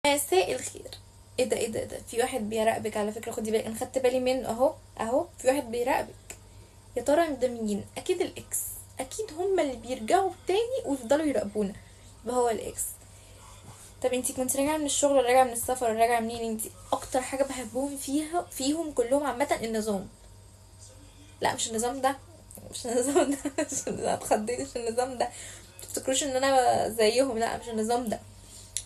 مساء الخير. ايه ده في واحد بيراقبك على فكره، خدي بالك، انا خدت بالي منه اهو في واحد بيراقبك. يا ترى ده مين؟ اكيد الاكس. اكيد هما اللي بيرجعوا تاني ويفضلوا يراقبونا. يبقى هو الاكس. طب انتي كنت راجعه من الشغل ولا راجعه من السفر ولا راجعه منين؟ انتي اكتر حاجه بحبهم فيهم كلهم عامه النظام. لا مش النظام ده. مش النظام ده. مش النظام، اتخضيت، مش النظام ده. متفتكروش ان انا زيهم، لا مش النظام ده.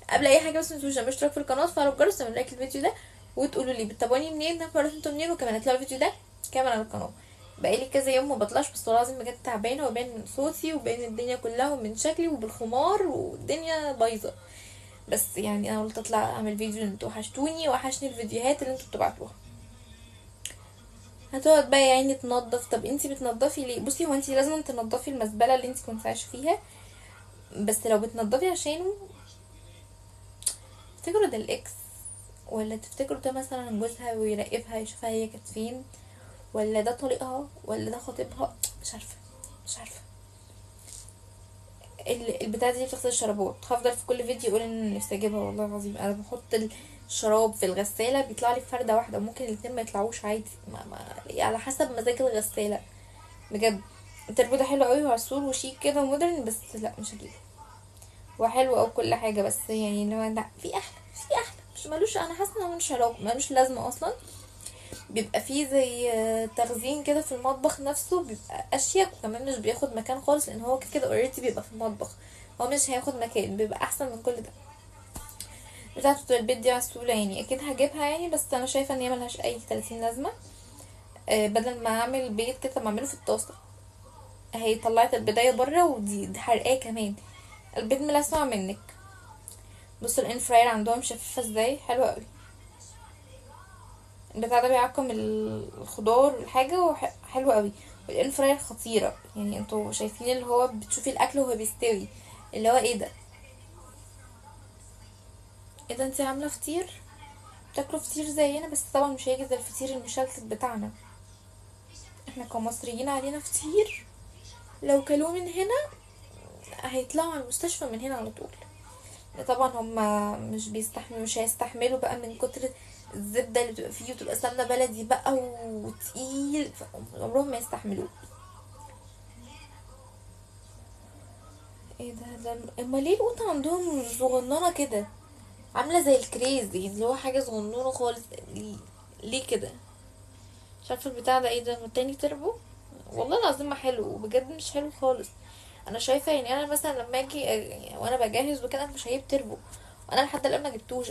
قبل اي حاجه بس متنسوش تعملوا اشتراك في القناه وتفعلوا الجرس وتعملوا لايك الفيديو ده، وتقولوا لي بتتابعوني منين، تعرفوا انتوا منين، وكمان هتلاقوا الفيديو ده كمان على القناه. بقالي كذا يوم ما بطلعش، بس والله العظيم بجد تعبانه، وباين من صوتي وباين الدنيا كلها ومن شكلي وبالخمار والدنيا بايظه. بس يعني انا قلت اطلع اعمل فيديو، انتوا وحشتوني وحشني الفيديوهات اللي انتوا بتبعتوها. هتقعد بقى يا عيني تنضف. طب انتي بتنضفي ليه؟ بصي، هو انتي لازم تنضفي المزبله اللي انتي كنت عايشه فيها، بس لو بتنضفي عشانه تفتكروا ده الاكس، ولا تفتكروا ده مثلا جوزها ويراقبها يشوفها هي كانت فين، ولا ده طليقها، ولا ده خطيبها؟ مش عارفه. مش عارفه. البتاعه دي بتغسل الشرابات، هفضل في كل فيديو اقول ان نفسي اجيبها. والله العظيم انا بحط الشراب في الغساله بيطلع لي فرده واحده، ممكن الاتنين ما يطلعوش عادي، على حسب مزاج الغساله. بجد. التربو ده حلو قوي وعسول وشيك كده ومودرن، بس لا مش هجيبه. هو حلو او كل حاجه، بس يعني لو لا، في احلى. في احلى، مش ملوش، انا حاسه انه ملوش علاقه، ملوش لازمه اصلا. بيبقى فيه زي تخزين كده في المطبخ نفسه، بيبقى اشيك، وكمان مش بياخد مكان خالص، لان هو كده اوريدي بيبقى في المطبخ. هو مش هياخد مكان، بيبقى احسن من كل ده. بتاعته البيت دي عسولة يعني، اكيد هجيبها يعني، بس انا شايفه ان هي ملهاش اي 30 لازمه. بدل ما اعمل بيض كده، ما اعمله في الطاسه. هي طلعت البدايه بره، ودي حرقاه كمان. البيض ملسع منك. بص الان فراير عندهم شفافه ازاي، حلوه قوي. البتاع ده بيعقم الخضار والحاجة، حلوة قوي. والإير فراير خطيرة يعني، انتوا شايفين اللي هو بتشوفي الأكل وهو بيستوي، اللي هو ايه ده. ايه ده، انتي عاملة فطير؟ بتاكلوا فطير زينا، بس طبعا مش هيجي زي الفطير المشلتت بتاعنا. احنا كمصريين علينا فطير، لو كلوه من هنا هيطلعوا على المستشفى من هنا على طول. طبعا هما مش هيستحملوا بقى من كتر الزبدة اللي بتبقى فيه، وتبقى سمنة بلدي بقى وتقيل، عمرهم ما يستحملوه. ايه ده اما ليه القطة عندهم صغننة كده، عاملة زي الكريزي اللي هو حاجة صغنونة خالص. ليه كده؟ مش عارفة البتاع ده ايه ده، تاني تربو. والله العظيم ما حلو، بجد مش حلو خالص. انا شايفة يعني، انا مثلا لما اجي وانا بجهز وكده، أنا مش هجيب تربو. انا لحد الان ما جبتوش.